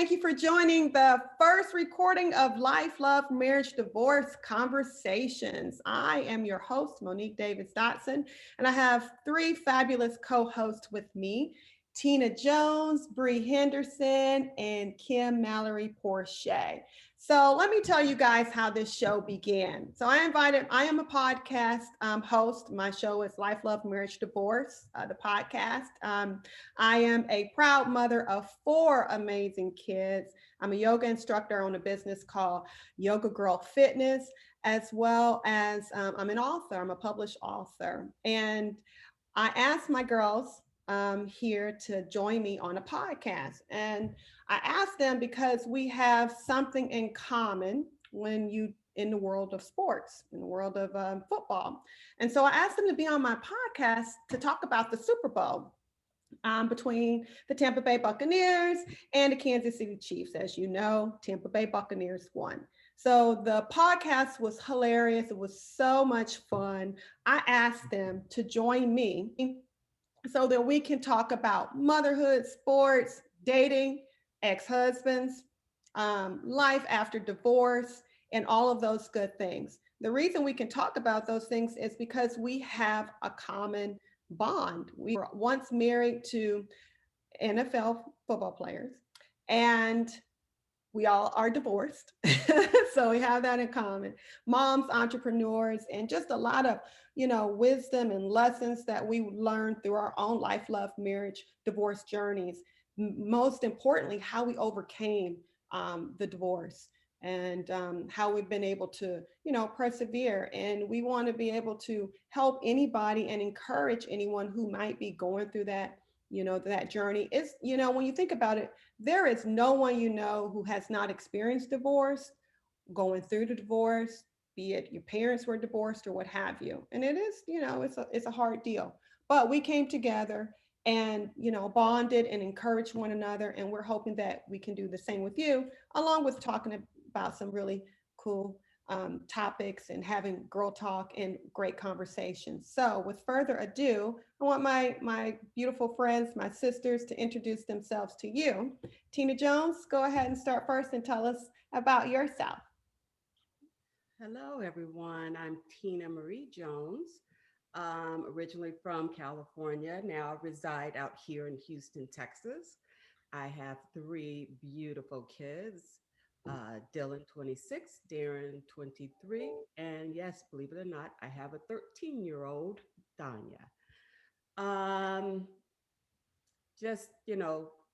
thank you for joining the first recording of Life, Love, Marriage, Divorce Conversations. I am your host, Monique Davis Dotson, and I have three fabulous co-hosts with me, Tina Jones, Bree Henderson, and Kim Mallory Perche. So let me tell you guys how this show began. So I am a podcast host. My show is Life, Love, Marriage, Divorce, the podcast. I am a proud mother of four amazing kids. I'm a yoga instructor. I own a business called Yoga Girl Fitness, as well as I'm an author. I'm a published author. And I asked my girls here to join me on a podcast. And I asked them because we have something in common when you in the world of sports, in the world of football. And so I asked them to be on my podcast to talk about the Super Bowl between the Tampa Bay Buccaneers and the Kansas City Chiefs. As you know, Tampa Bay Buccaneers won. So the podcast was hilarious. It was so much fun. I asked them to join me so that we can talk about motherhood, sports, dating, ex-husbands, life after divorce, and all of those good things. The reason we can talk about those things is because we have a common bond. We were once married to NFL football players, and we all are divorced. So we have that in common. Moms, entrepreneurs, and just a lot of, wisdom and lessons that we learned through our own life, love, marriage, divorce journeys. Most importantly, how we overcame the divorce and how we've been able to, persevere. And we want to be able to help anybody and encourage anyone who might be going through that, that journey. It's, when you think about it, there is no one who has not experienced divorce, going through the divorce, be it your parents were divorced or what have you. And it is, it's a hard deal. But we came together and, bonded and encouraged one another. And we're hoping that we can do the same with you, along with talking about some really cool topics and having girl talk and great conversations. So with further ado, I want my beautiful friends, my sisters, to introduce themselves to you. Tina Jones, go ahead and start first and tell us about yourself. Hello, everyone. I'm Tina Marie Jones, originally from California. Now I reside out here in Houston, Texas. I have three beautiful kids, Dylan, 26, Darren, 23, and yes, believe it or not, I have a 13-year-old, Danya. Um, just,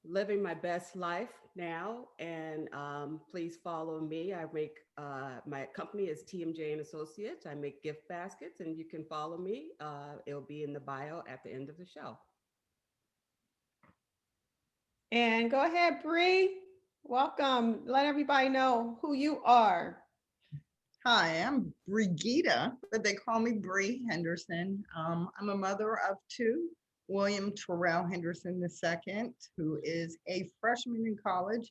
living my best life now. And please follow me. I make, my company is TMJ and Associates. I make gift baskets and you can follow me. It'll be in the bio at the end of the show. And go ahead, Bree. Welcome. Let everybody know who you are. Hi, I'm Brigida, but they call me Bree Henderson. I'm a mother of two, William Terrell Henderson II, who is a freshman in college,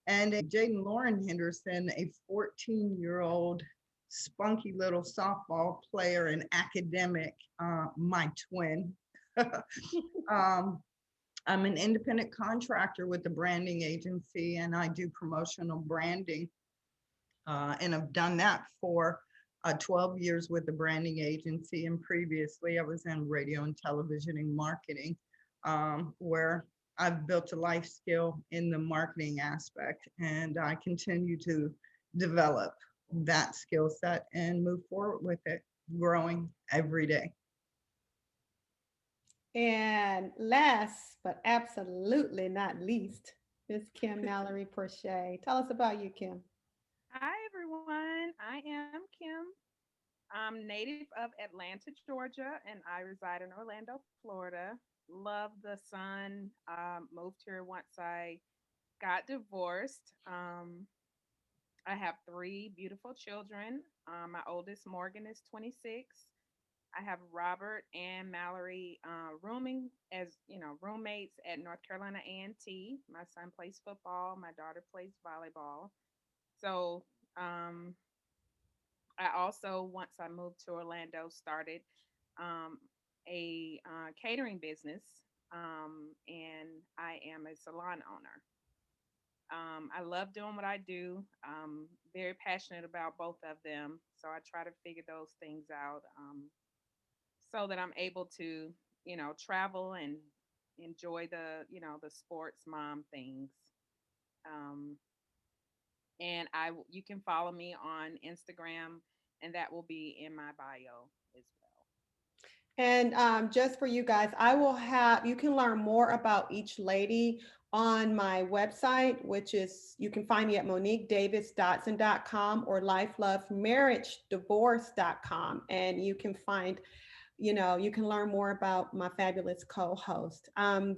and Jaden Lauren Henderson, a 14-year-old spunky little softball player and academic, my twin. I'm an independent contractor with the branding agency, and I do promotional branding. And I've done that for 12 years with the branding agency. And previously, I was in radio and television and marketing, where I've built a life skill in the marketing aspect. And I continue to develop that skill set and move forward with it, growing every day. And last but absolutely not least, Miss Kim Mallory Perche. Tell us about you, Kim. Hi, everyone. I am Kim. I'm native of Atlanta, Georgia, and I reside in Orlando, Florida. Love the sun. Moved here once I got divorced. I have three beautiful children. My oldest, Morgan, is 26. I have Robert and Mallory rooming as roommates at North Carolina A&T. My son plays football. My daughter plays volleyball. So um, I also, once I moved to Orlando, started um, a catering business, and I am a salon owner. I love doing what I do. Very passionate about both of them. So I try to figure those things out so that I'm able to, travel and enjoy the sports mom things. Um, and you can follow me on Instagram, and that will be in my bio as well. And just for you guys, you can learn more about each lady on my website, which is, you can find me at MoniqueDavisDotson.com or LifeLoveMarriageDivorce.com. And you can find, you can learn more about my fabulous co-host.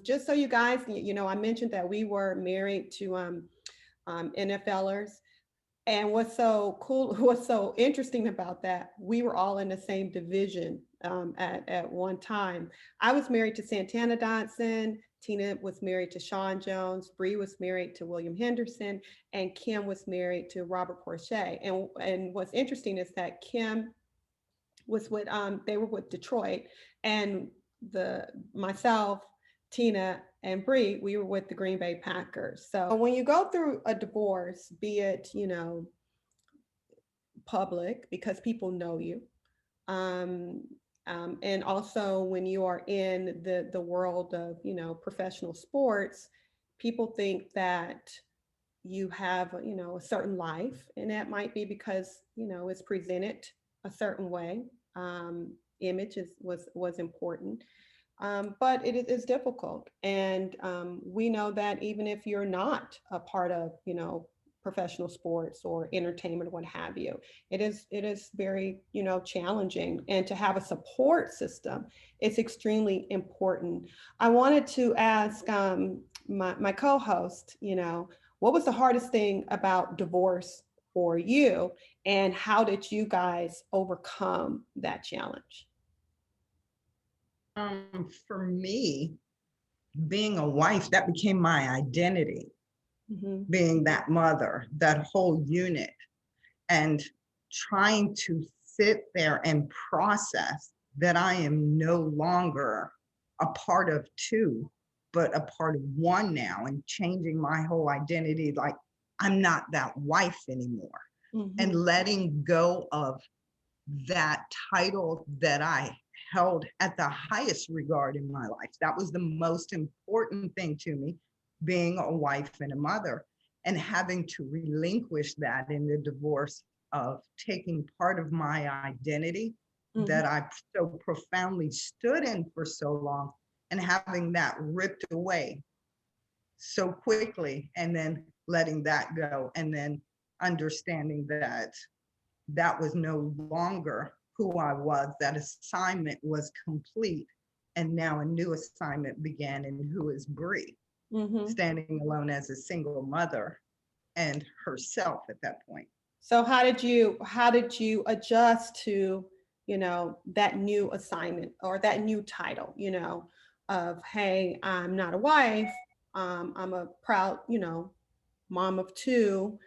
Just so you guys, I mentioned that we were married to NFLers. And what's so cool, what's so interesting about that, we were all in the same division at one time. I was married to Santana Dotson. Tina was married to Sean Jones. Bree was married to William Henderson, and Kim was married to Robert Porche. And what's interesting is that Kim was with they were with Detroit, and the myself, Tina, and Bree, we were with the Green Bay Packers. So when you go through a divorce, be it public because people know you, um, and also when you are in the world of professional sports, people think that you have a certain life, and that might be because it's presented a certain way. Image was important, but it is difficult, and we know that even if you're not a part of professional sports or entertainment or what have you, it is very challenging, and to have a support system, it's extremely important. I wanted to ask my co-host, what was the hardest thing about divorce for you, and how did you guys overcome that challenge? For me, being a wife, that became my identity, Mhm. being that mother, that whole unit, and trying to sit there and process that I am no longer a part of two, but a part of one now, and changing my whole identity. Like, I'm not that wife anymore, and Mhm. letting go of that title that I held at the highest regard in my life. That was the most important thing to me, being a wife and a mother, and having to relinquish that in the divorce, of taking part of my identity Mhm. that I so profoundly stood in for so long, and having that ripped away so quickly, and then letting that go, and then understanding that that was no longer who I was. That assignment was complete. And now a new assignment began in who is Bree, Mhm. standing alone as a single mother and herself at that point. So how did you adjust to, that new assignment or that new title, of, hey, I'm not a wife, I'm a proud, mom of two,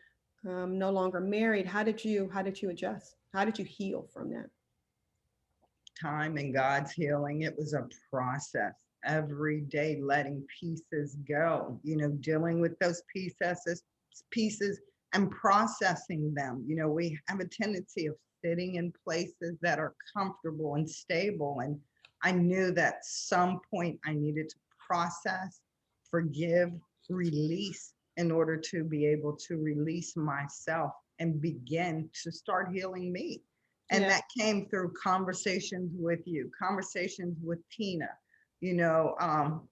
no longer married. How did you adjust? How did you heal from that? Time and God's healing, it was a process. Every day letting pieces go, dealing with those pieces and processing them. We have a tendency of sitting in places that are comfortable and stable. And I knew that some point I needed to process, forgive, release, in order to be able to release myself and begin to start healing me. And Yeah. that came through conversations with you, conversations with Tina, you know, um,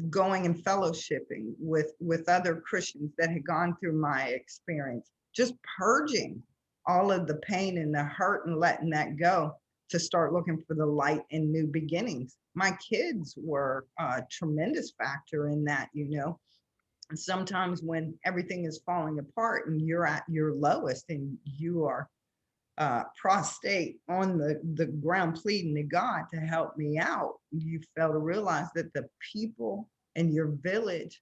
going and fellowshipping with other Christians that had gone through my experience, just purging all of the pain and the hurt and letting that go, to start looking for the light and new beginnings. My kids were a tremendous factor in that. Sometimes when everything is falling apart and you're at your lowest, and you are prostrate on the ground pleading to God to help me out, you fail to realize that the people in your village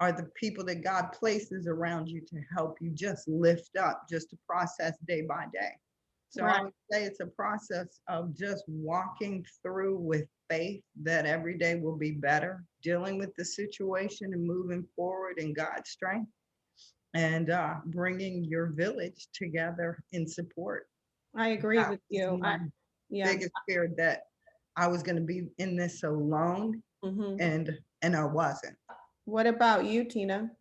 are the people that God places around you to help you just lift up, just to process day by day. So I Right. would say it's a process of just walking through with faith that every day will be better, dealing with the situation and moving forward in God's strength. and bringing your village together in support. I agree That with was you. my Yeah. biggest fear, that I was going to be in this alone, Mhm. and I wasn't. What about you, Tina?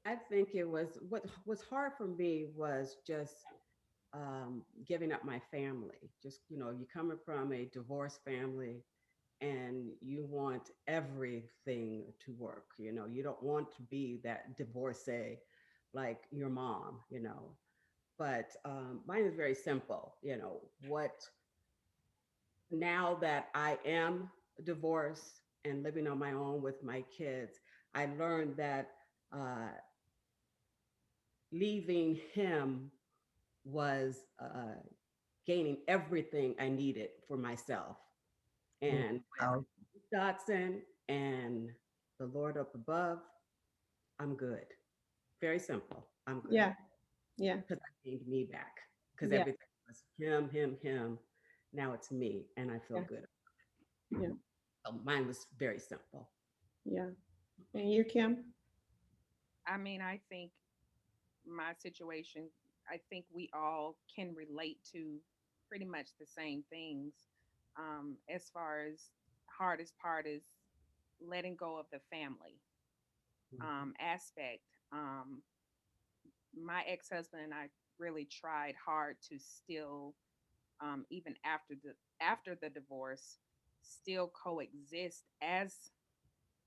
I think it was what was hard for me was just giving up my family. Just, you coming from a divorced family and you want everything to work. You don't want to be that divorcee like your mom, But mine is very simple. What now that I am divorced and living on my own with my kids, I learned that uh, leaving him was gaining everything I needed for myself. And with Wow. Dotson and the Lord up above, I'm good. Very simple. I'm good Yeah. Yeah. because I gained me back. Because Yeah. everything was him, him, him. Now it's me, and I feel Yeah. good. Yeah. So mine was very simple. Yeah. And you, Kim? I mean, I think my situation, I think we all can relate to pretty much the same things. As far as hardest part is letting go of the family Mhm. aspect. My ex-husband and I really tried hard to still, even after the divorce, still coexist as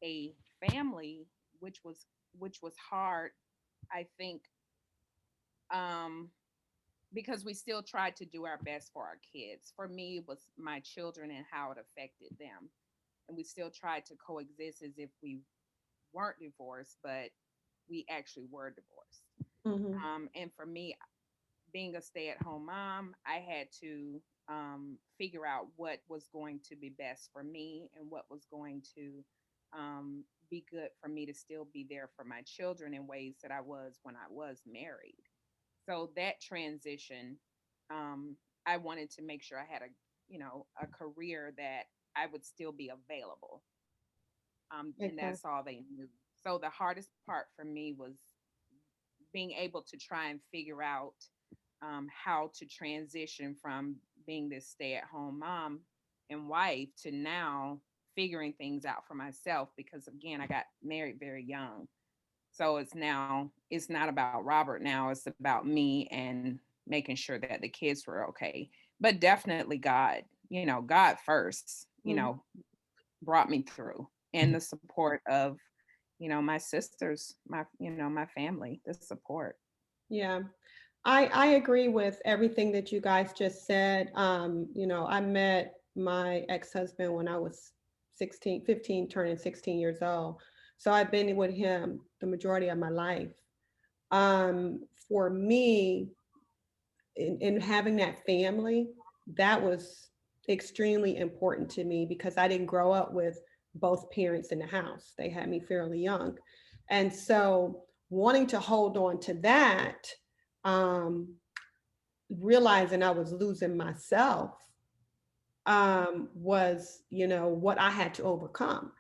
a family, which was which was hard. I think um, because we still tried to do our best for our kids. For me, it was my children and how it affected them, and we still tried to coexist as if we weren't divorced, but we actually were divorced. Mhm. And for me, being a stay-at-home mom, I had to figure out what was going to be best for me and what was going to be good for me to still be there for my children in ways that I was when I was married. So that transition, I wanted to make sure I had a career that I would still be available, and Okay. that's all they knew. So the hardest part for me was being able to try and figure out how to transition from being this stay-at-home mom and wife to now figuring things out for myself, because again, I got married very young. So it's not about Robert now, it's about me and making sure that the kids were okay. But definitely God first, Mhm. brought me through, and the support of, my sisters, my family, the support. Yeah. I agree with everything that you guys just said. I met my ex-husband when I was 16, 15, turning 16 years old. So I've been with him the majority of my life. For me, in having that family, that was extremely important to me because I didn't grow up with both parents in the house. They had me fairly young. And so wanting to hold on to that, um, realizing I was losing myself, was, what I had to overcome,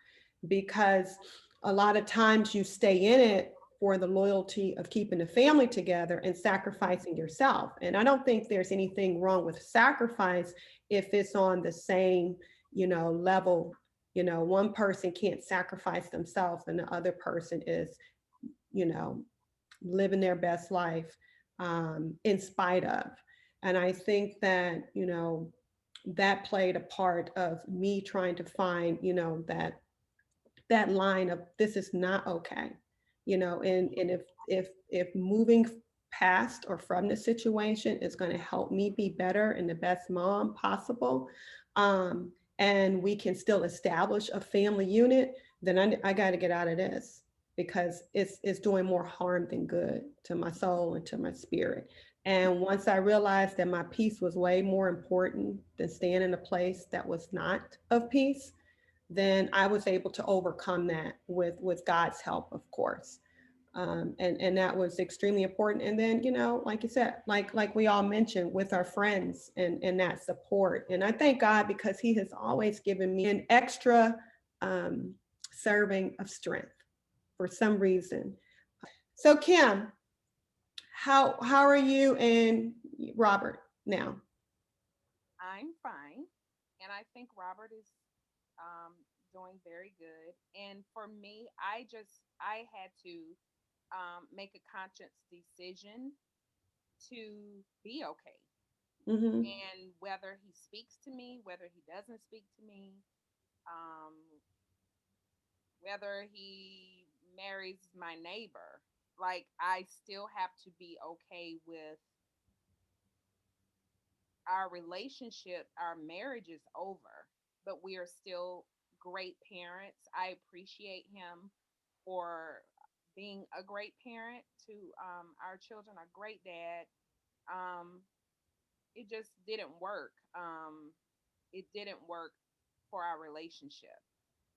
because a lot of times you stay in it for the loyalty of keeping the family together and sacrificing yourself. And I don't think there's anything wrong with sacrifice if it's on the same, level. One person can't sacrifice themselves and the other person is, you know, living their best life, in spite of. And I think that, that played a part of me trying to find, that line of this is not okay, and if moving past or from the situation is going to help me be better and the best mom possible, and we can still establish a family unit, then I got to get out of this, because it's doing more harm than good to my soul and to my spirit. And once I realized that my peace was way more important than staying in a place that was not of peace, then I was able to overcome that with God's help, of course. And that was extremely important. And then, like you said, like we all mentioned, with our friends and that support. And I thank God because He has always given me an extra, um, serving of strength for some reason. So Kim, how are you and Robert now? I'm fine. And I think Robert is um, doing very good. And for me, I had to make a conscious decision to be okay. Mm-hmm. And whether he speaks to me, whether he doesn't speak to me, um, whether he marries my neighbor, like I still have to be okay with our relationship. Our marriage is over, but we are still great parents. I appreciate him for being a great parent to our children, a great dad. Um, it just didn't work. It didn't work for our relationship.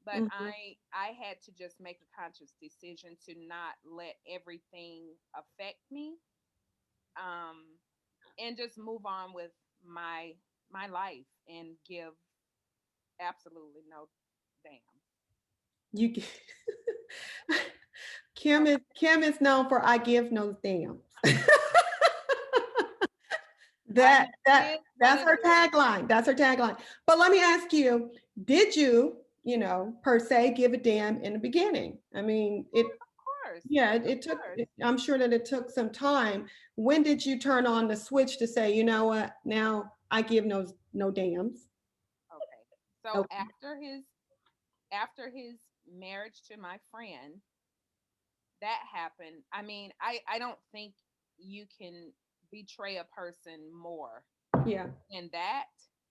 But Mm-hmm. I had to just make a conscious decision to not let everything affect me, um, and just move on with my my life and give absolutely no damn. You Kim is known for I give no damns. I That mean, it that is what that's it her is. tagline. That's her tagline. But let me ask you, did you, per se, give a damn in the beginning? I mean, Of course, yeah, of it took, course. I'm sure that it took some time. When did you turn on the switch to say, you know what, now I give no dams? Okay. So Okay. after his marriage to my friend, that happened. I mean, I don't think you can betray a person more Yeah, than that.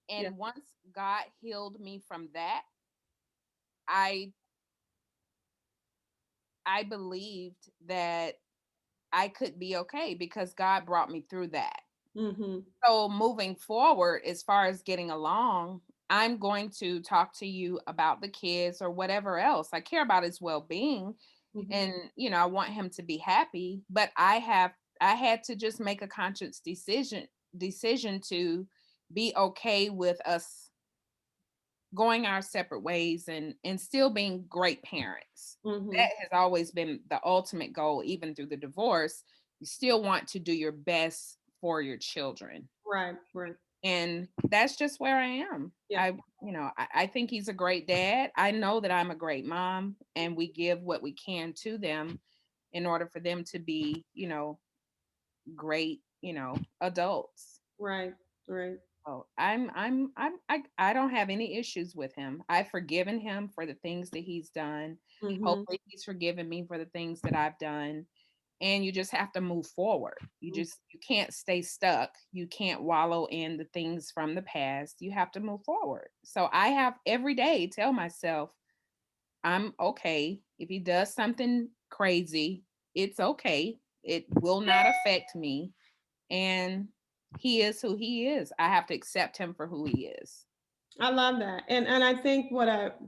yeah. And once God healed me from that, I I believed that I could be okay because God brought me through that. Mm-hmm. So moving forward, as far as getting along, I'm going to talk to you about the kids or whatever else. I care about his well-being, Mm-hmm. and I want him to be happy, but I had to just make a conscious decision to be okay with us going our separate ways and still being great parents. Mm-hmm. That has always been the ultimate goal. Even through the divorce, you still want to do your best for your children, Right, right. and that's just where I am. Yeah. I think he's a great dad. I know that I'm a great mom, and we give what we can to them in order for them to be, great, adults. Right, right. Oh, I don't have any issues with him. I've forgiven him for the things that he's done. Mm-hmm. Hopefully he's forgiven me for the things that I've done. And you just have to move forward. You can't stay stuck. You can't wallow in the things from the past. You have to move forward. So I have every day tell myself I'm okay. If he does something crazy, it's okay. It will not affect me, and he is who he is. I have to accept him for who he is. I love that. And I think what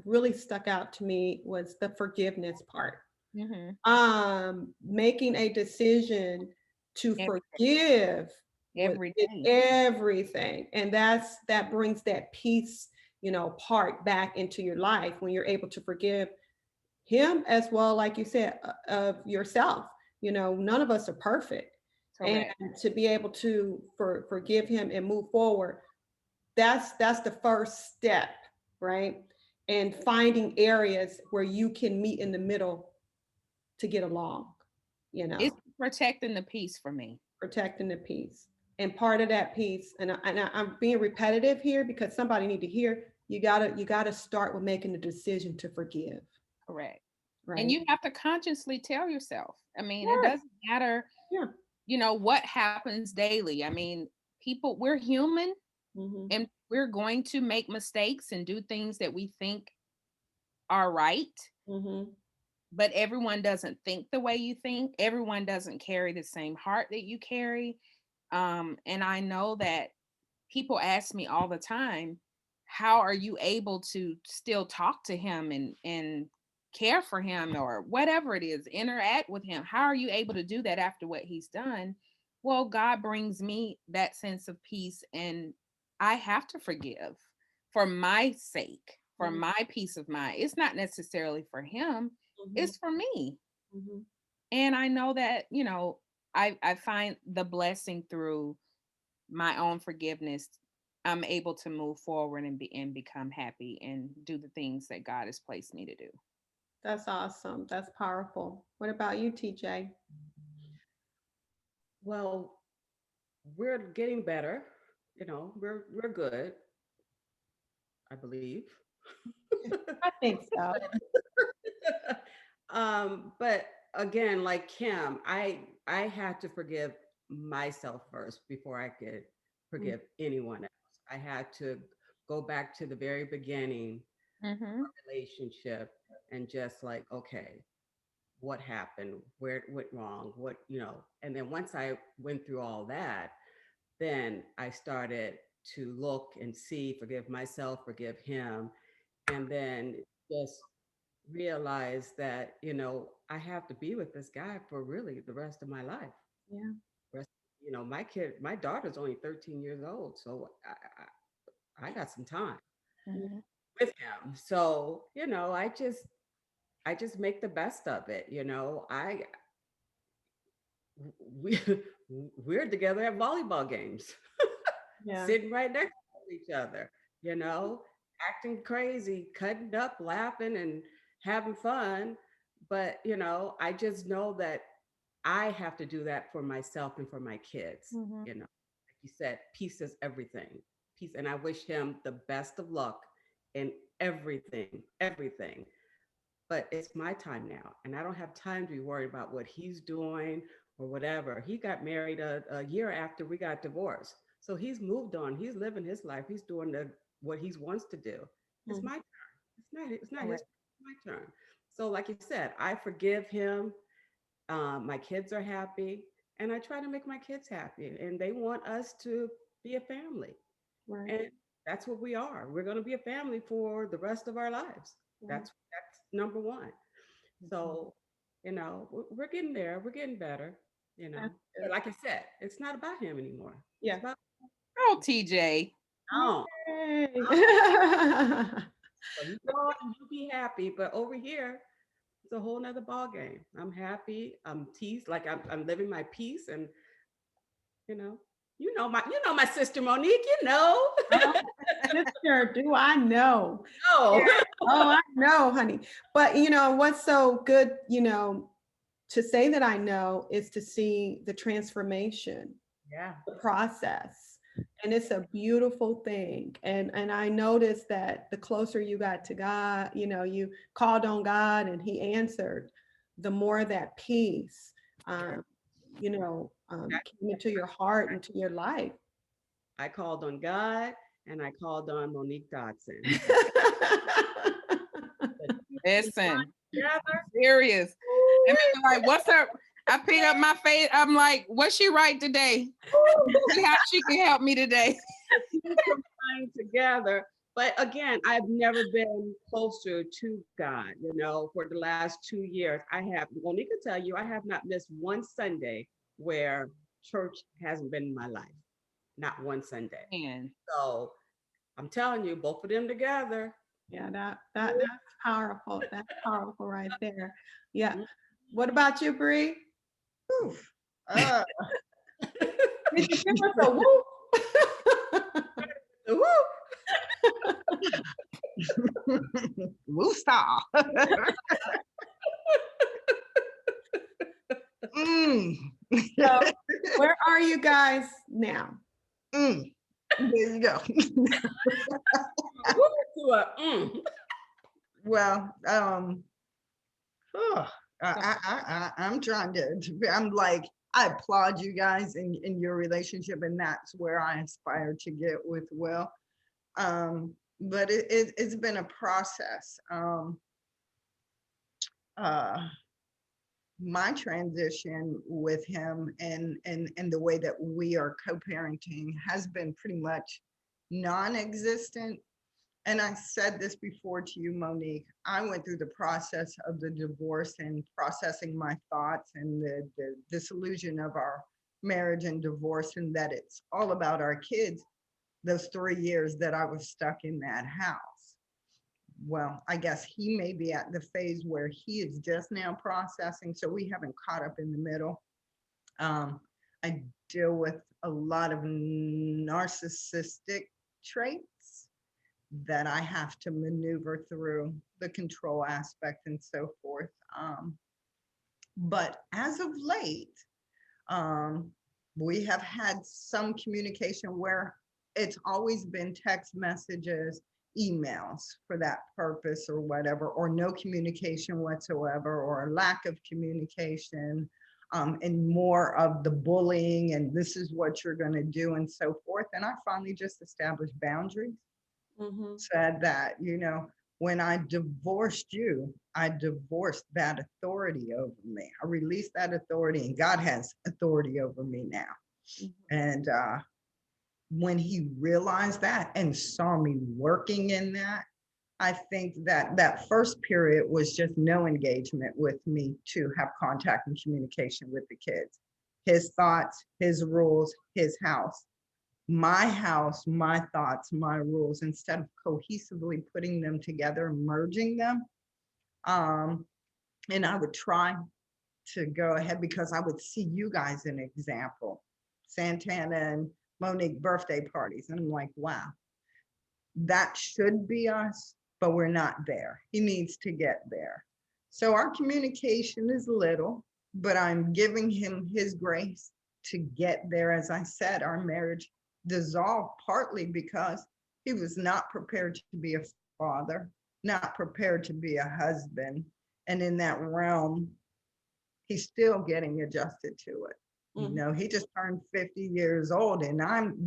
really stuck out to me was the forgiveness part. Hmm. Making a decision to Every forgive with every it, day. everything. And that brings that peace, part back into your life when you're able to forgive him as well, like you said, of yourself. None of us are perfect. And Correct. to be able to forgive him and move forward, that's the first step, right? And finding areas where you can meet in the middle to get along, you know, It's protecting the peace for me. protecting the peace. And part of that peace, I'm being repetitive here because somebody need to hear, you gotta start with making the decision to forgive, Correct. And right? you have to consciously tell yourself. I mean, it Yes. doesn't matter, Yeah. what happens daily. I mean, we're human, Hmm. and we're going to make mistakes and do things that we think are right. Hmm. But everyone doesn't think the way you think. Everyone doesn't carry the same heart that you carry. And I know that people ask me all the time, how are you able to still talk to him and care for him or whatever it is, interact with him? How are you able to do that after what he's done? Well, God brings me that sense of peace, and I have to forgive for my sake, for Hmm. my peace of mind. It's not necessarily for him, Hmm. it's for me. Hmm. And I know that, I find the blessing through my own forgiveness. I'm able to move forward and become happy and do the things that God has placed me to do. That's awesome. That's powerful. What about you, TJ? Well, we're getting better. We're good, I believe. I think so. But again, like Kim, I had to forgive myself first before I could forgive anyone else. I had to go back to the very beginning Mm-hmm. relationship and just like, okay, what happened? Where it went wrong? And then once I went through all that, then I started to look and see, forgive myself, forgive him, and then just realize that, I have to be with this guy for really the rest of my life. Yeah. Rest, my daughter's only 13 years old, so I got some time Mm-hmm. with him. So, I just make the best of it. We we're together at volleyball games, Yeah. sitting right next to each other, acting crazy, cutting up, laughing, and having fun. But, I just know that I have to do that for myself and for my kids. Mm-hmm. Like you said, peace is everything. Peace. And I wish him the best of luck in everything, everything. But it's my time now. And I don't have time to be worried about what he's doing or whatever. He got married a year after we got divorced. So he's moved on. He's living his life. He's doing what he wants to do. It's my turn. It's not his, Correct. it's my turn. So like you said, I forgive him. My kids are happy. And I try to make my kids happy. And they want us to be a family. Right. And that's what we are. We're going to be a family for the rest of our lives. Right. That's number one. So, we're getting there. We're getting better, That's But good. like I said, it's not about him anymore. It's Yeah. about Oh, TJ. oh, Yay. so you go out and you be happy. But over here, it's a whole nother ball game. I'm happy. I'm teased. Like I'm living my peace, and you know, my sister Monique. Oh, sister, do I know? No. Oh, I know, honey. But what's so good, to say that I know is to see the transformation, Yeah. the process. And it's a beautiful thing. And I noticed that the closer you got to God, you called on God and he answered, the more that peace, came into your heart and to your life. I called on God and I called on Monique Dodson. Listen, Together. serious. And people like, what's up? I pick up my face. I'm like, what's she write today? See how she can help me today. Together. But again, I've never been closer to God, for the last 2 years. Monique can tell you, I have not missed one Sunday where church hasn't been in my life. Not one Sunday. Man. So I'm telling you, both of them together. Yeah, that's powerful. That's powerful right there. Yeah. What about you, Bree? Oof. Uh, Did you give us a whoop? Woo! Woosah. Mm. So, where are you guys now? Mm. There you go. Well, I'm trying I'm like, I applaud you guys in your relationship, and that's where I aspire to get with Will. But it's been a process. My transition with him and the way that we are co-parenting has been pretty much non-existent. And I said this before to you, Monique. I went through the process of the divorce and processing my thoughts and the disillusion of our marriage and divorce, and that it's all about our kids, those 3 years that I was stuck in that house. well, I guess he may be at the phase where he is just now processing, so we haven't caught up in the middle. I deal with a lot of narcissistic traits that I have to maneuver through the control aspect and so forth. But as of late, we have had some communication where it's always been text messages, emails for that purpose or whatever, or no communication whatsoever, or a lack of communication, and more of the bullying and this is what you're going to do and so forth. And I finally just established boundaries, said that, when I divorced you, I divorced that authority over me. I released that authority, and God has authority over me now. And when he realized that and saw me working in that, I think that that first period was just no engagement with me to have contact and communication with the kids. His thoughts, his rules, his house, my thoughts, my rules, instead of cohesively putting them together, merging them. And I would try to go ahead because I would see you guys an example, Santana and Monique birthday parties. And I'm like, wow, that should be us, but we're not there. He needs to get there. So our communication is little, but I'm giving him his grace to get there. As I said, our marriage dissolved partly because he was not prepared to be a father, not prepared to be a husband. And in that realm, he's still getting adjusted to it. He just turned 50 years old, and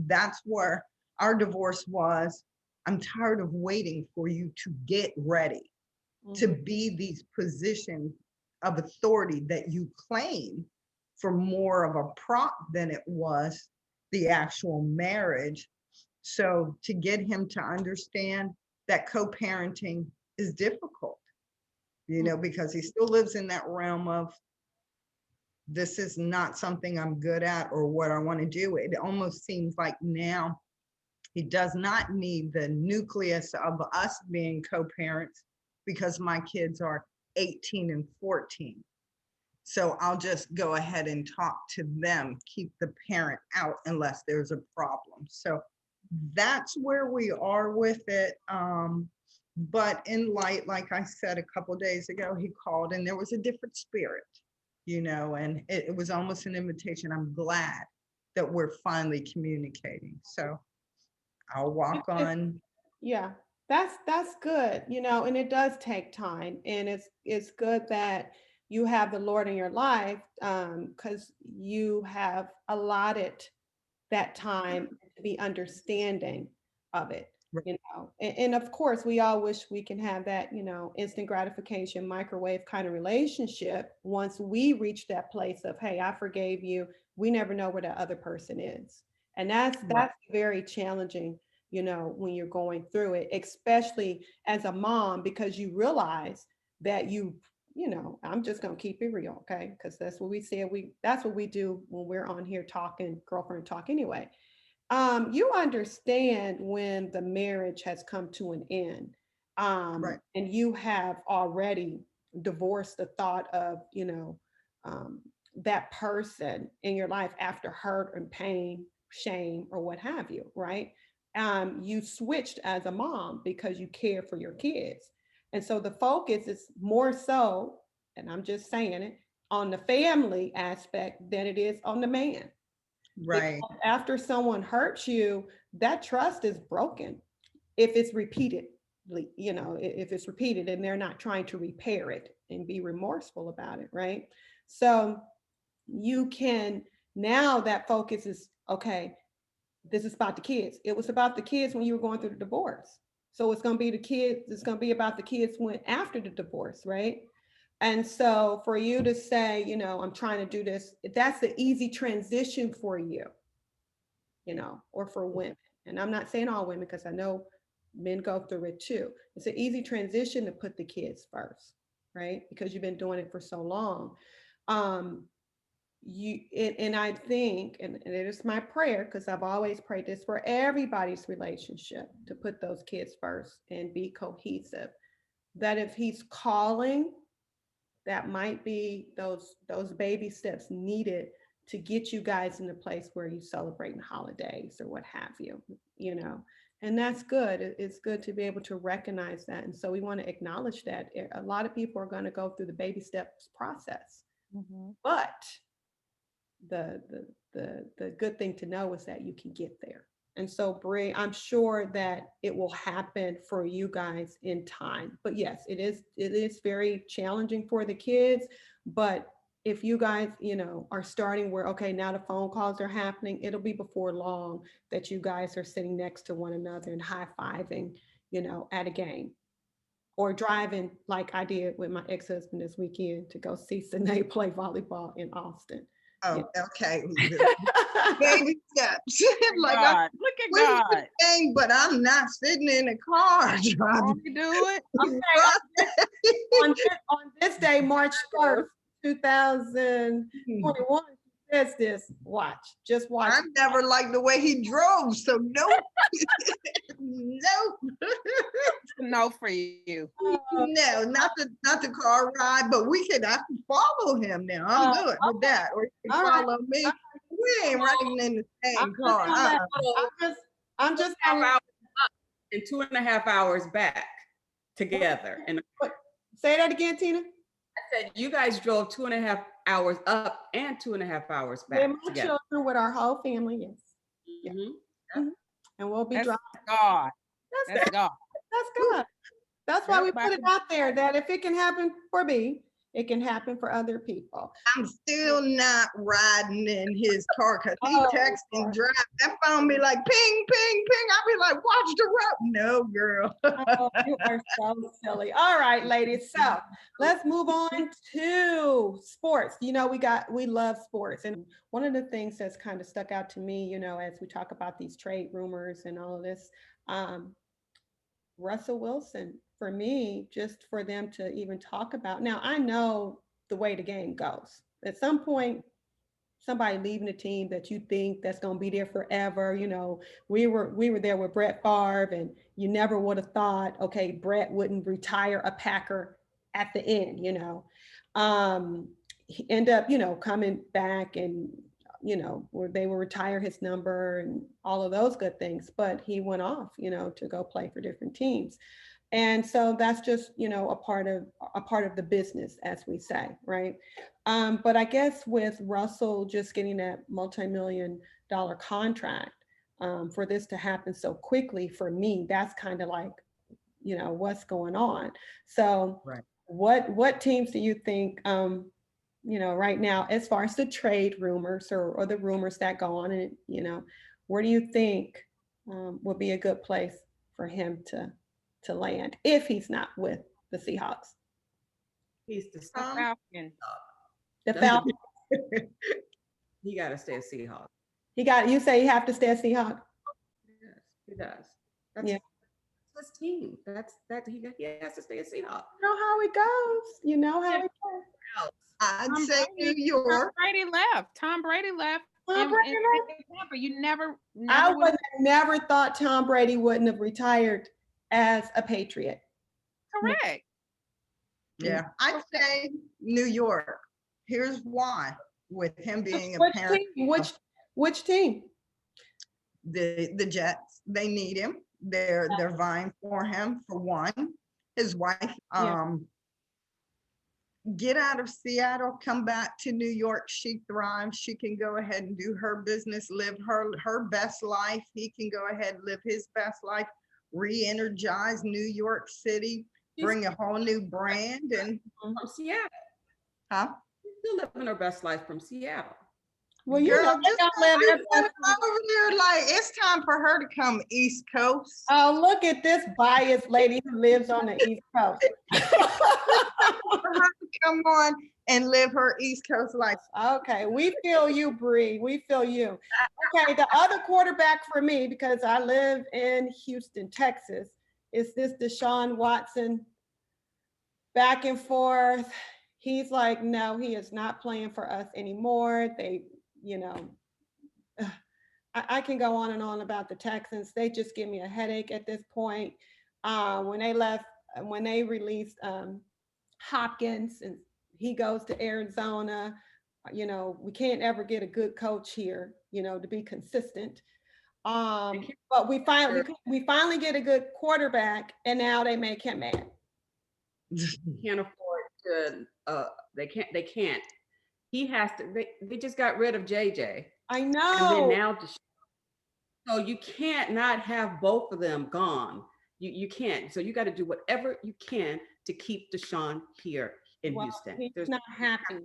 that's where our divorce was. I'm tired of waiting for you to get ready to be these positions of authority that you claim for more of a prop than it was the actual marriage. So to get him to understand that co-parenting is difficult, because he still lives in that realm of, this is not something I'm good at or what I want to do. It almost seems like now he does not need the nucleus of us being co-parents because my kids are 18 and 14. So I'll just go ahead and talk to them, keep the parent out unless there's a problem. So that's where we are with it. But in light, like I said a couple days ago, he called and there was a different spirit, and it was almost an invitation. I'm glad that we're finally communicating. So I'll walk on. Yeah, that's good, and it does take time, and it's good that you have the Lord in your life, because you have allotted that time to be understanding of it, and of course we all wish we can have that, instant gratification, microwave kind of relationship. Once we reach that place of, hey, I forgave you, we never know where the other person is, and that's very challenging, when you're going through it, especially as a mom, because you realize that I'm just going to keep it real. Okay. Cause that's what we said. That's what we do when we're on here talking girlfriend talk anyway. You understand when the marriage has come to an end, and you have already divorced the thought of, um, that person in your life after hurt and pain, shame, or what have you, right? You switched as a mom because you care for your kids. And so the focus is more so, and I'm just saying it, on the family aspect than it is on the man. Right. Because after someone hurts you, that trust is broken if it's repeatedly, if it's repeated and they're not trying to repair it and be remorseful about it, right? So you can, now that focus is, okay, this is about the kids. It was about the kids when you were going through the divorce. So it's going to be the kids, it's going to be about the kids when after the divorce, right? And so for you to say, I'm trying to do this, that's the easy transition for you, or for women. And I'm not saying all women because I know men go through it too. It's an easy transition to put the kids first, right? Because you've been doing it for so long. Um, and I think, and it is my prayer, because I've always prayed this for everybody's relationship, to put those kids first and be cohesive. that if he's calling, that might be those baby steps needed to get you guys in a place where you celebrating holidays or what have you, you know. And that's good. It's good to be able to recognize that. And so we want to acknowledge that. A lot of people are going to go through the baby steps process, but the good thing to know is that you can get there. And so, Bree, I'm sure that it will happen for you guys in time. But yes, it is very challenging for the kids. But if you guys, you know, are starting where, okay, now the phone calls are happening, it'll be before long that you guys are sitting next to one another and high-fiving, you know, at a game or driving like I did with my ex-husband this weekend to go see Sine play volleyball in Austin. Oh, okay. Yeah. Baby steps. Like God, I look at win God. the game, but I'm not sitting in a car driving. Won't you do it? On this day, March 1st, 2021, he says this. Just watch. I never liked the way he drove, so no. No. No for you. No, not the car ride, but I can follow him now. I'm good with that. Or he can All right. follow me. We ain't riding in the same car. I'm just Hours up and 2.5 hours back together. And say that again, Tina. I said, you guys drove 2.5 hours up and 2.5 hours back With my together. children, with our whole family, yes. Mhm. And we'll be That's driving. God. That's That's God. That's good. That's why we put it Everybody- out there that if it can happen for me, it can happen for other people. I'm still not riding in his car because he Oh, texts and Lord. drives. That phone be like ping, ping, ping. I be like, watch the road. No, girl. Oh, you are so silly. All right, ladies. So let's move on to sports. You know, we love sports. And one of the things that's kind of stuck out to me, you know, as we talk about these trade rumors and all of this, Russell Wilson, for me, just for them to even talk about. Now, I know the way the game goes. At some point, somebody leaving a team that you think that's going to be there forever. You know, we were there with Brett Favre, and you never would have thought, okay, Brett wouldn't retire a Packer at the end. You know, he end up, you know, coming back and, you know, where they will retire his number and all of those good things. But he went off, you know, to go play for different teams. And so that's just, you know, a part of the business, as we say, right? But I guess with Russell just getting that multi-million-dollar contract, for this to happen so quickly, for me, that's kind of like, you know, what's going on. So Right. what teams do you think, you know, right now, as far as the trade rumors or the rumors that go on, and, you know, where do you think would be a good place for him to land if he's not with the Seahawks? He's the Falcon. The Falcons. He got to stay a Seahawk. You say you have to stay a Seahawk. Yes, he does. That's Yeah. his team. He has to stay a Seahawk. You know how it goes. You know how it goes. I'd Tom say Brady- New York. Tom Brady left. Tom Brady left? in Tampa. You never I would would have never thought Tom Brady wouldn't have retired as a Patriot. correct. Yeah, I'd say New York. Here's why. With him being a Which parent, team? Which team? the Jets, they need him. They're vying for him for one. His wife, get out of Seattle, come back to New York. She thrives. She can go ahead and do her business, live her best life. He can go ahead and live his best life, re-energize New York City, bring a whole new brand. And From Seattle. huh? She's still living her best life from Seattle. Well, you Girl, know, they just don't go live live their over there. Like, it's time for her to come East Coast. Oh, look at this biased lady who lives on the East Coast. For her to come on and live her East Coast life. Okay, we feel you, Bree. We feel you. Okay, the other quarterback for me, because I live in Houston, Texas, is this Deshaun Watson. Back and forth. He's like, no, he is not playing for us anymore. They, you know, I can go on and on about the Texans. They just give me a headache at this point. When they left when they released Hopkins and he goes to Arizona, we can't ever get a good coach here, to be consistent. But we finally get a good quarterback, and now they make him mad. Can't afford to. They can't. He has to. They just got rid of JJ. I And know. then now, so you can't not have both of them gone. You can't. So you got to do whatever you can to keep Deshaun here in Houston. He's not happy.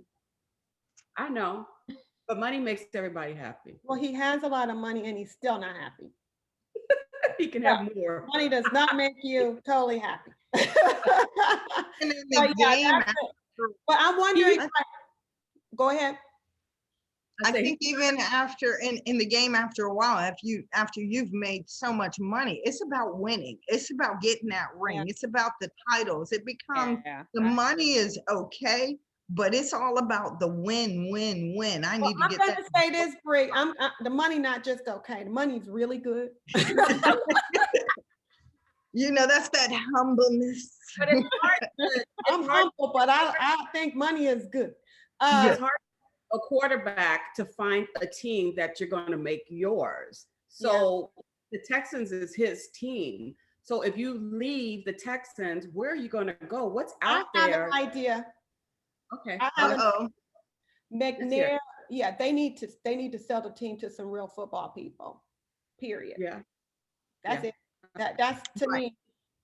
I know, but money makes everybody happy. Well, he has a lot of money and he's still not happy. He can have more. Money does not make you totally happy. And in the game, but I'm wondering, go ahead. I think even after in the game, after a while, after you've made so much money, it's about winning. It's about getting that ring. Yeah. It's about the titles. It becomes the money is okay, but it's all about the win. I need to get that. I'm going to say this, Bree. The money not just okay. The money's really good. That's that humbleness. But it's hard. I'm humble, but I think money is good. It's hard. A quarterback to find a team that you're going to make yours. So the Texans is his team. So if you leave the Texans, where are you going to go? What's out there? I have an idea. Okay. McNair. Yeah, they need to sell the team to some real football people. Period. Yeah. That's it. That's to me.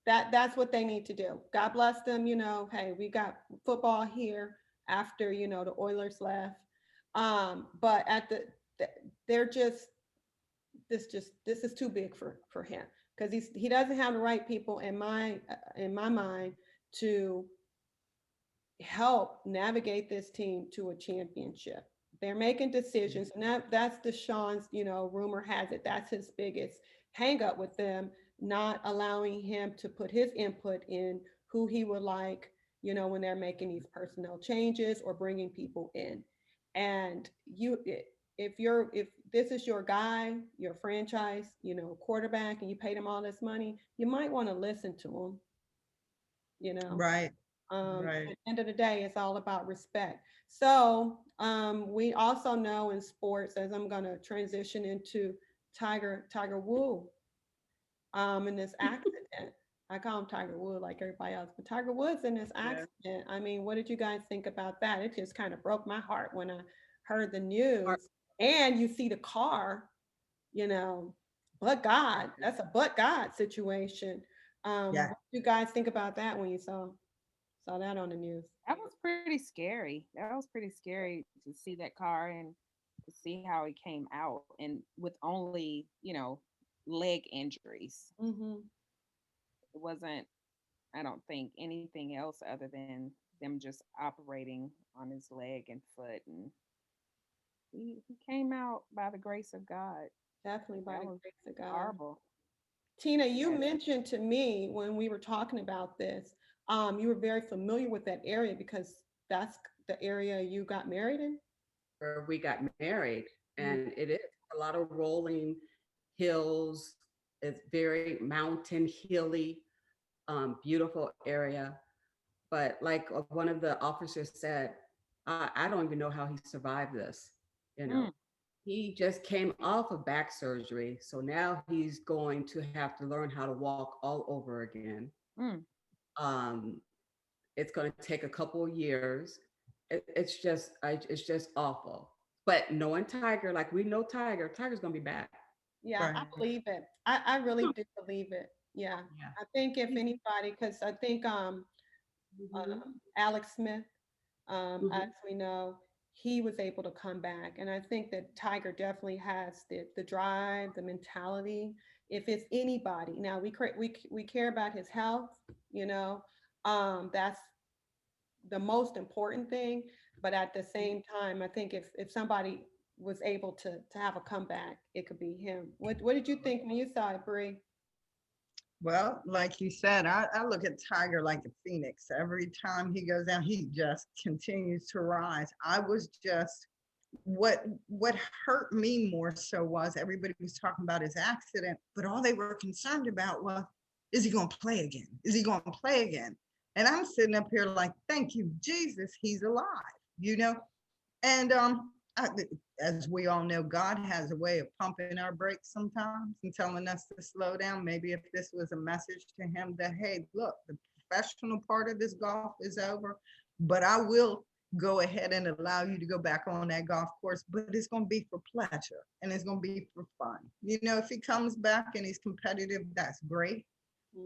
That's what they need to do. God bless them. Hey, we got football here after the Oilers left. But they're just this is too big for him because he doesn't have the right people in my mind to help navigate this team to a championship. They're making decisions, and that's Deshaun's, rumor has it that's his biggest hang up with them, not allowing him to put his input in who he would like, when they're making these personnel changes or bringing people in. And if this is your guy, your franchise, quarterback, and you paid him all this money, you might want to listen to him, Right. Right. At the end of the day, it's all about respect. So we also know in sports, as I'm going to transition into Tiger Woods, in this accident. I call him Tiger Woods like everybody else, but Tiger Woods in this accident. Yeah. I mean, what did you guys think about that? It just kind of broke my heart when I heard the news. And you see the car, but God, that's a but God situation. What did you guys think about that when you saw that on the news? That was pretty scary. That was pretty scary to see that car and to see how it came out, and with only, leg injuries. Mm-hmm. It wasn't, I don't think, anything else other than them just operating on his leg and foot, and he came out by the grace of God. Definitely by the grace of God. Horrible. Tina, you mentioned to me when we were talking about this, you were very familiar with that area because that's the area you got married in? Where we got married, and it is a lot of rolling hills. It's very mountain, hilly, beautiful area. But like one of the officers said, I don't even know how he survived this. He just came off of back surgery. So now he's going to have to learn how to walk all over again. It's going to take a couple of years. It's just awful. But knowing Tiger, like we know Tiger's going to be back. Yeah, right. I believe it. I really do believe it. Yeah. I think if anybody, because I think Alex Smith, as we know, he was able to come back. And I think that Tiger definitely has the drive, the mentality. If it's anybody, now we care about his health, that's the most important thing. But at the same time, I think if somebody was able to have a comeback, it could be him. What did you think when you saw it, Bree? Well, like you said, I look at Tiger like a phoenix. Every time he goes down, he just continues to rise. I was just, what hurt me more so was everybody was talking about his accident, but all they were concerned about was is he going to play again? Is he going to play again? And I'm sitting up here like, thank you, Jesus, he's alive, you know? And I, as we all know, God has a way of pumping our brakes sometimes and telling us to slow down. Maybe if this was a message to him that, hey, look, the professional part of this golf is over, but I will go ahead and allow you to go back on that golf course, but it's going to be for pleasure and it's going to be for fun. You know, if he comes back and he's competitive, that's great.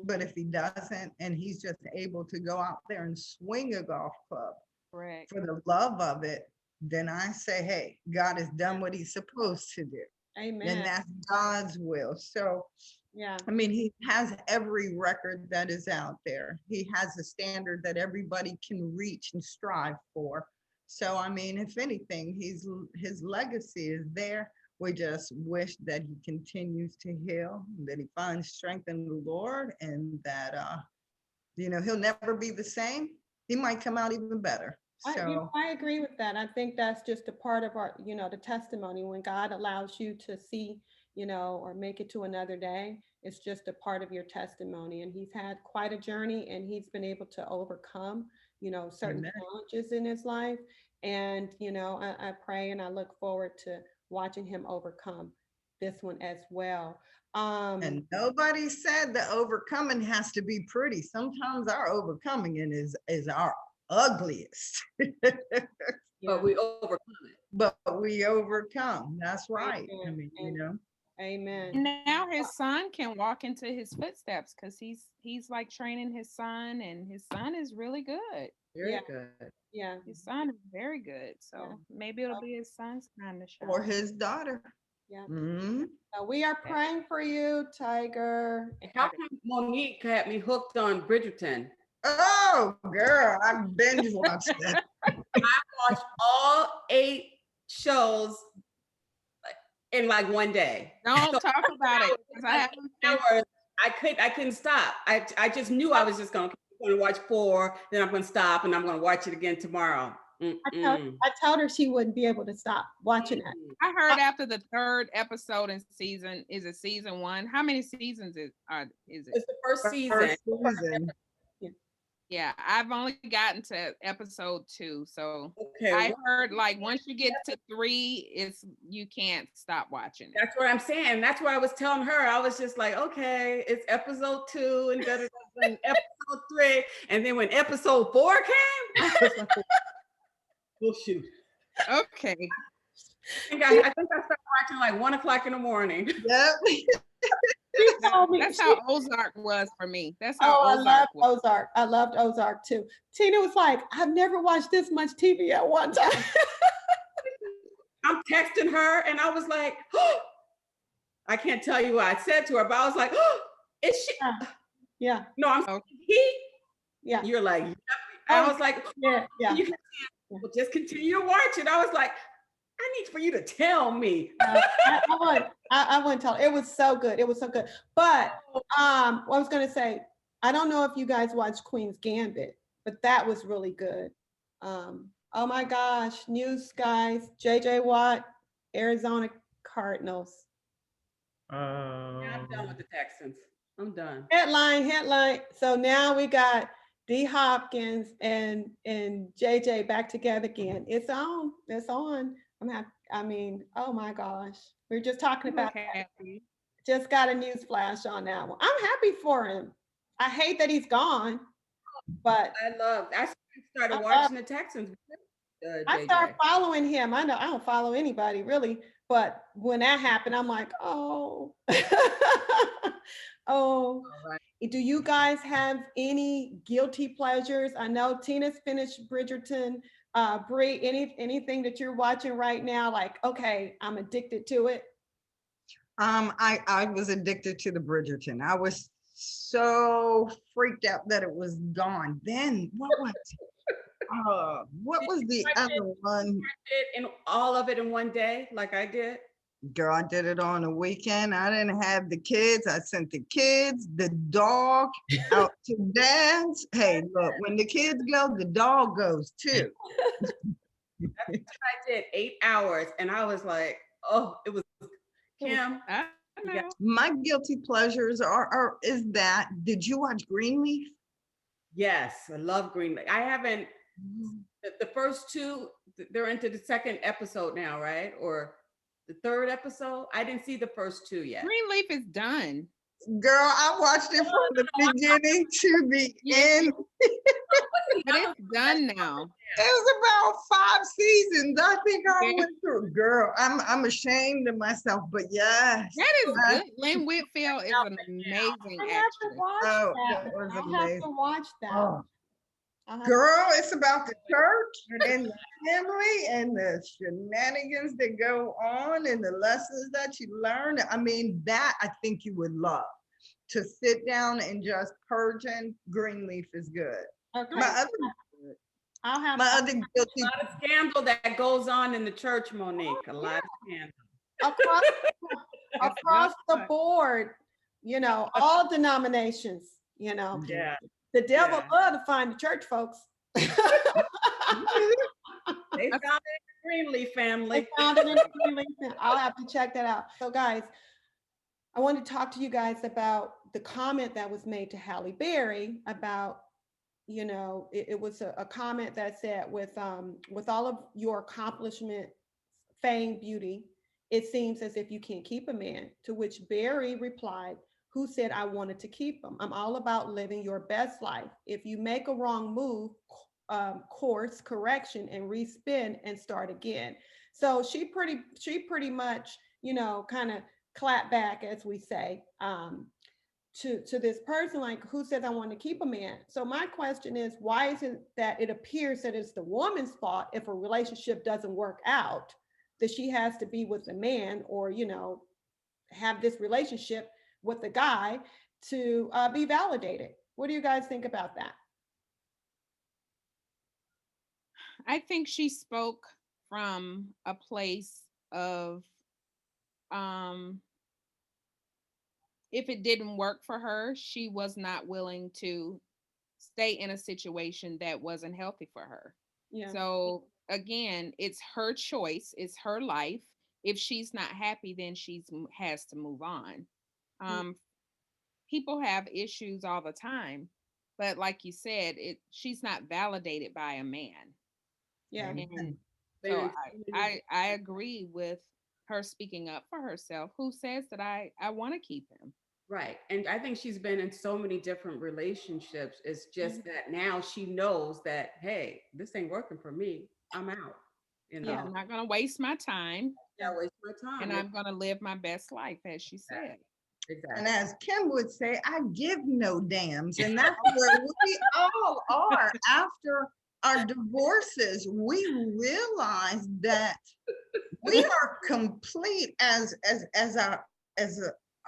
But if he doesn't, and he's just able to go out there and swing a golf club Correct. for the love of it, then I say, hey, God has done what he's supposed to do. Amen. And that's God's will. So, Yeah. I mean, he has every record that is out there. He has a standard that everybody can reach and strive for. So, I mean, if anything, his legacy is there. We just wish that he continues to heal, that he finds strength in the Lord, and that, you know, he'll never be the same. He might come out even better. So I agree with that. I think that's just a part of our, you know, the testimony. When God allows you to see, you know, or make it to another day, it's just a part of your testimony. And he's had quite a journey, and he's been able to overcome, you know, certain Amen. challenges in his life. And, you know, I pray and I look forward to watching him overcome this one as well. And nobody said the overcoming has to be pretty. Sometimes our overcoming is our ugliest. But we overcome it. But we overcome. That's right. I Amen. mean, you know. Amen. And now his son can walk into his footsteps because he's like training his son, and his son is really good. Very Yeah. good. Yeah. His son is very good. So Yeah. maybe it'll be his son's time to shine. Or his daughter. Yeah. Mhm. We are praying for you, Tiger. How come Monique had me hooked on Bridgerton? Oh, girl, I binge watched that. Watched all 8 shows in like one day. Don't talk about it, 'cause I haven't finished. Hours, I couldn't stop. I just knew I was just going to watch 4, then I'm going to stop, and I'm going to watch it again tomorrow. I told her she wouldn't be able to stop watching it. I heard after the 3rd episode in season, is it season 1? How many seasons is it? It's the first season. First season. Yeah, I've only gotten to episode 2. So Okay, I heard like once you get to 3, you can't stop watching it. that's what I'm saying. That's what I was telling her. I was just like, okay, it's episode 2 and and episode 3. And then when episode 4 came, I was like, oh shoot. Okay. I think I started watching like 1 o'clock in the morning. Yep. She told me. That's how Ozark was for me. That's how Oh, I Ozark loved was. Ozark. I loved Ozark too. Tina was like, I've never watched this much TV at one time. I'm texting her and I was like, oh, I can't tell you what I said to her, but I was like, oh, is she? Yeah. No, I'm Okay. he. Yeah. You're like, yep. And I was like, Yeah. Yeah. you can well, just continue to watch it. I was like, I need for you to tell me. I wouldn't tell. It was so good. It was so good. But what I was gonna say, I don't know if you guys watched Queen's Gambit, but that was really good. Oh my gosh, news guys, JJ Watt, Arizona Cardinals. I'm done with the Texans. I'm done. Headline. So now we got D Hopkins and JJ back together again. It's on. It's on. I mean, oh my gosh. We were just talking about Okay. just got a news flash on that one. I'm happy for him. I hate that he's gone, but I started watching the Texans. I started following him. I know I don't follow anybody really, but when that happened, I'm like, oh, oh. Do you guys have any guilty pleasures? I know Tina's finished Bridgerton. Bree, anything that you're watching right now? Like, okay, I'm addicted to it. I was addicted to the Bridgerton. I was so freaked out that it was gone. Then what was the other one? In all of it in one day, like I did. Girl, I did it on a weekend. I didn't have the kids. I sent the kids, the dog out to dance. Hey, look, when the kids go, the dog goes too. That's what I did 8 hours, and I was like, oh, it was Kim. I Yeah. know. My guilty pleasures is that, did you watch Greenleaf? Yes, I love Green Lake. I haven't the first two. They're into the second episode now, right? Or the third episode. I didn't see the first two yet. Greenleaf is done. Girl, I watched it from the beginning to the end. But it's done now. It was about 5 seasons. I think I Yeah. went through. Girl, I'm ashamed of myself, but yes. That is good. Lynn Whitfield is an amazing I have to actress. watch Oh, that. that was I'll have amazing. to watch that. Oh, I'll have girl, it's about the church and the family and the shenanigans that go on and the lessons that you learn. I mean, that I think you would love to sit down and just purge, and Greenleaf is good. Okay. My other, I'll have my other A guilty, lot of scandal that goes on in the church, Monique. A lot of scandal. across, That's across the not- board, all denominations, Yeah. the devil Yeah. love to find the church folks. They found it in the Greenleaf family. I found it in the Greenleaf. I'll have to check that out. So guys, I want to talk to you guys about the comment that was made to Halle Berry about, it was a comment that said, with all of your accomplishment, fame, beauty, it seems as if you can't keep a man. To which Berry replied, who said I wanted to keep him? I'm all about living your best life. If you make a wrong move, course correction and respin and start again. So she pretty much, kind of clap back, as we say, to this person, like, who says I want to keep a man? So my question is, why is it that it appears that it's the woman's fault if a relationship doesn't work out, that she has to be with a man, or have this relationship with a guy to be validated? What do you guys think about that? I think she spoke from a place of if it didn't work for her, she was not willing to stay in a situation that wasn't healthy for her. Yeah. So again, it's her choice, it's her life. If she's not happy, then has to move on. Um, People have issues all the time, but like you said, she's not validated by a man. Yeah. And so I agree with her speaking up for herself. Who says that I want to keep him? Right. And I think she's been in so many different relationships. It's just that now she knows that, hey, this ain't working for me. I'm out. Yeah. I'm not going to waste my time. Yeah, waste my time. And I'm going to live my best life, as she said. Exactly. and as Kim would say, I give no dams. And that's where we all are after our divorces. We realize that we are complete as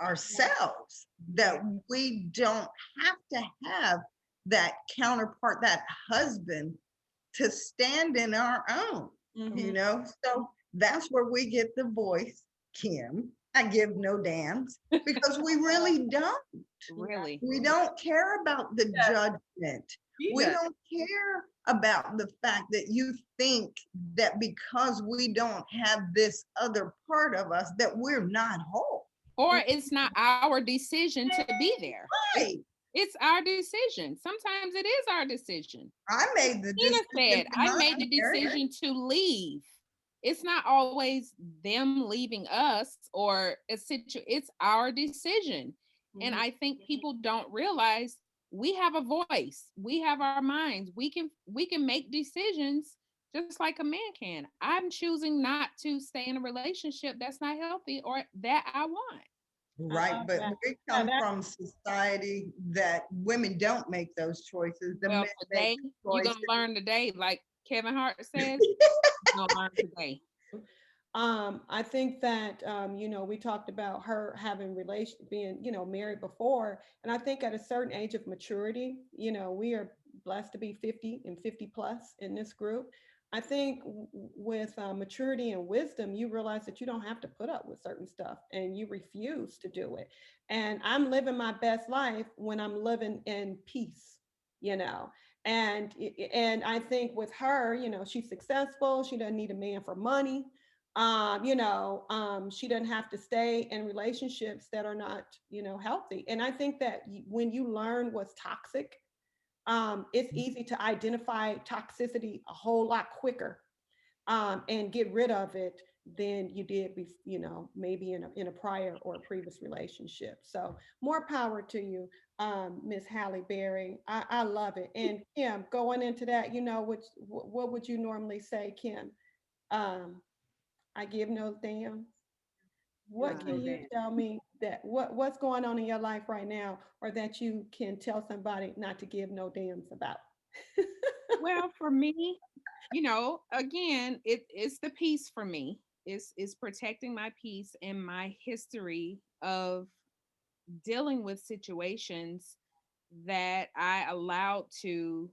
ourselves, that we don't have to have that counterpart, that husband, to stand in our own. So that's where we get the voice, Kim, I give no damns, because we really don't. Really? We don't care about the judgment. We don't care about the fact that you think that because we don't have this other part of us that we're not whole. Or it's not our decision to be there. Right. It's our decision. Sometimes it is our decision. I made the Tina decision. said, I made the decision to leave. It's not always them leaving us or a situation. It's our decision. And I think people don't realize we have a voice. We have our minds. We can make decisions just like a man can. I'm choosing not to stay in a relationship that's not healthy or that I want. Right, but we come from society that women don't make those choices. The men today, make you're choices. gonna learn today, like Kevin Hart says, you're gonna learn today. I think that we talked about her having being married before, and I think at a certain age of maturity, we are blessed to be 50 and 50 plus in this group. I think with maturity and wisdom, you realize that you don't have to put up with certain stuff, and you refuse to do it. And I'm living my best life when I'm living in peace, and I think with her, she's successful. She doesn't need a man for money. She doesn't have to stay in relationships that are not, healthy. And I think that when you learn what's toxic, it's easy to identify toxicity a whole lot quicker, and get rid of it than you did, maybe in a prior or previous relationship. So more power to you, Miss Halle Berry. I love it. And Kim, going into that, what would you normally say, Kim? Um, I give no damn. Give What no can you damn. tell me that what's going on in your life right now, or that you can tell somebody not to give no damns about? Well, for me, again, it's the peace for me. It's protecting my peace and my history of dealing with situations that I allowed to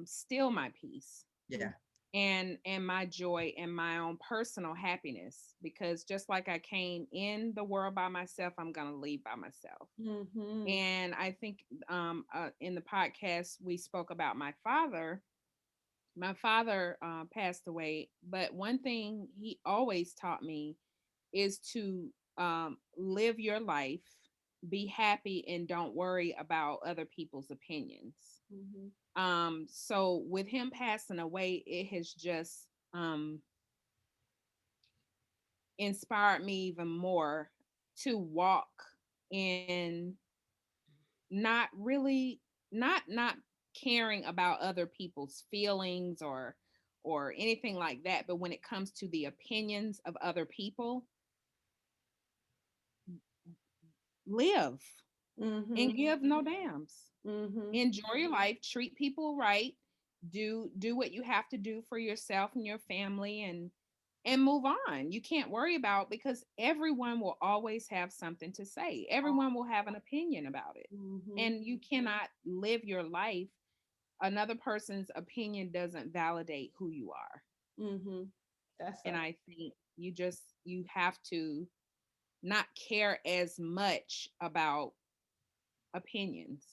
steal my peace Yeah. and my joy and my own personal happiness, because just like I came in the world by myself, I'm going to leave by myself. Mm-hmm. And I think in the podcast we spoke about my father. My father passed away, but one thing he always taught me is to live your life, be happy, and don't worry about other people's opinions. Mm-hmm. So with him passing away, it has just inspired me even more to walk in not really not caring about other people's feelings or anything like that, but when it comes to the opinions of other people, live Mm-hmm. and give no dams. Mm-hmm. Enjoy your life, treat people right, do what you have to do for yourself and your family, and move on. You can't worry about, because everyone will always have something to say. Everyone will have an opinion about it. Mm-hmm. And you cannot live your life. Another person's opinion doesn't validate who you are. Mm-hmm. That's And so. I think you have to not care as much about opinions.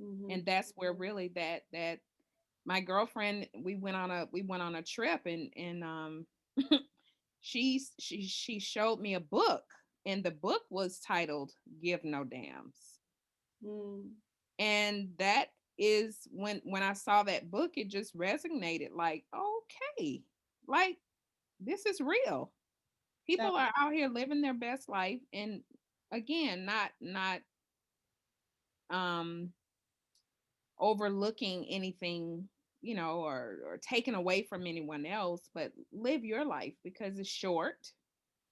Mm-hmm. And that's where really that my girlfriend, we went on a trip, and she showed me a book, and the book was titled Give No Dams. Mm. And that is when I saw that book, it just resonated, like, okay, like, this is real. That. People are out here living their best life, and again, not um overlooking anything, or taking away from anyone else, but live your life, because it's short.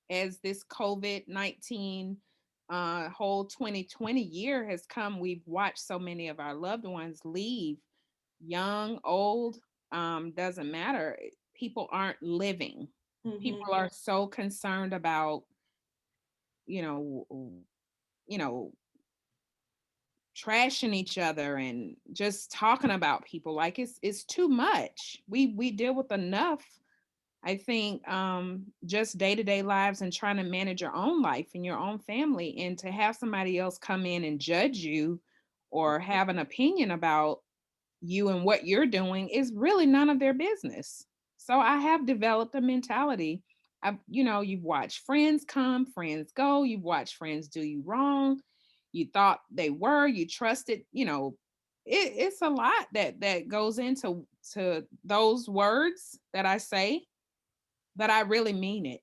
As this COVID-19 whole 2020 year has come, we've watched so many of our loved ones leave, young, old, doesn't matter. People aren't living. Mm-hmm. People are so concerned about, you know, you know, trashing each other and just talking about people, like it's too much. We deal with enough, I think, just day-to-day lives and trying to manage your own life and your own family, and to have somebody else come in and judge you or have an opinion about you and what you're doing is really none of their business. So I have developed a mentality. You've watched friends come, friends go. You've watched friends do you wrong. You thought they were, you trusted, it's a lot that goes into those words that I say, but I really mean it.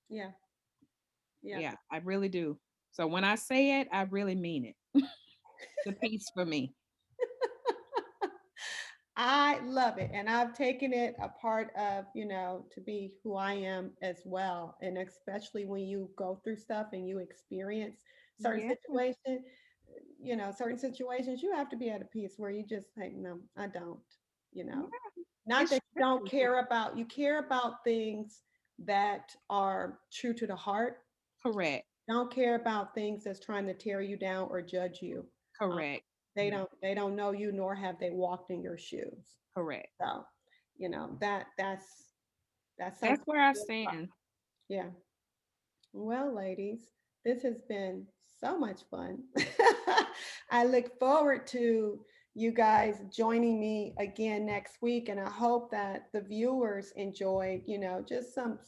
Yeah. Yeah. Yeah, I really do. So when I say it, I really mean it. The piece for me. I love it. And I've taken it a part of, to be who I am as well. And especially when you go through stuff and you experience certain Yeah, situations, certain situations, you have to be at a peace where you just say, no, I don't, you know, yeah, not it's that you don't true. you care about things that are true to the heart. Correct. Don't care about things that's trying to tear you down or judge you. Um, Correct. they don't know you, nor have they walked in your shoes. Correct. So, that's That's something. where I stand. Yeah. Well, ladies, this has been so much fun. I look forward to you guys joining me again next week, and I hope that the viewers enjoyed, just some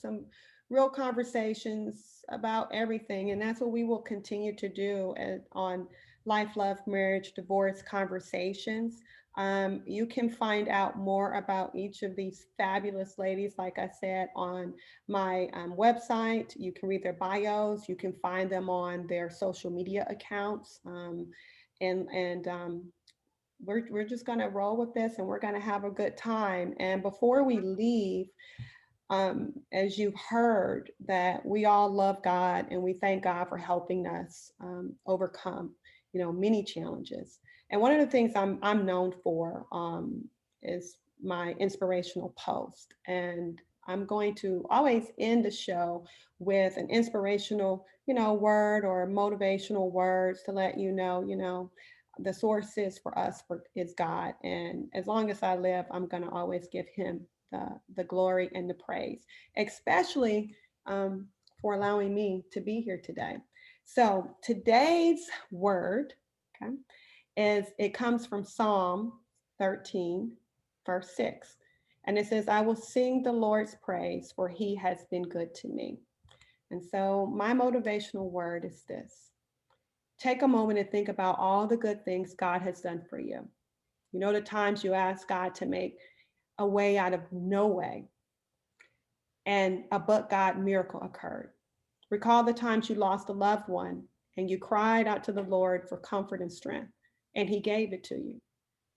real conversations about everything. And that's what we will continue to do on Life, Love, Marriage, Divorce Conversations. You can find out more about each of these fabulous ladies, like I said, on my website. You can read their bios. You can find them on their social media accounts. And we're just going to roll with this, and we're going to have a good time. And before we leave, as you've heard, that we all love God and we thank God for helping us overcome, many challenges. And one of the things I'm known for is my inspirational post. And I'm going to always end the show with an inspirational, word or motivational words to let the source is for us is God. And as long as I live, I'm going to always give him the glory and the praise, especially for allowing me to be here today. So today's word, okay, it comes from Psalm 13, verse 6. And it says, I will sing the Lord's praise, for he has been good to me. And so my motivational word is this. Take a moment and think about all the good things God has done for you. The times you ask God to make a way out of no way, and a but God miracle occurred. Recall the times you lost a loved one and you cried out to the Lord for comfort and strength, and he gave it to you.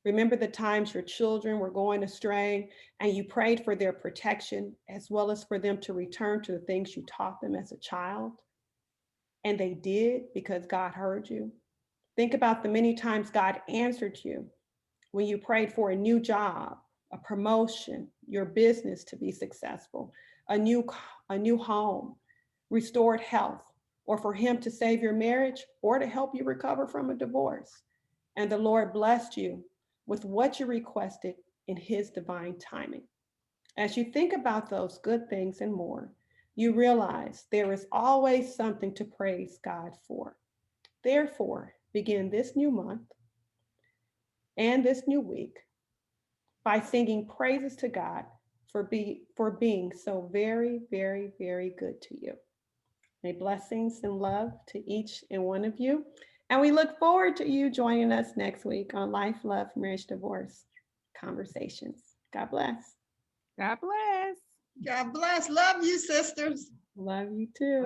Remember the times your children were going astray and you prayed for their protection as well as for them to return to the things you taught them as a child, and they did because God heard you. Think about the many times God answered you when you prayed for a new job, a promotion, your business to be successful, a new home, restored health, or for him to save your marriage or to help you recover from a divorce. And the Lord blessed you with what you requested in his divine timing. As you think about those good things and more, you realize there is always something to praise God for. Therefore, begin this new month and this new week by singing praises to God for being so very, very, very good to you. May blessings and love to each and one of you. And we look forward to you joining us next week on Life, Love, Marriage, Divorce Conversations. God bless. God bless. God bless. Love you, sisters. Love you too.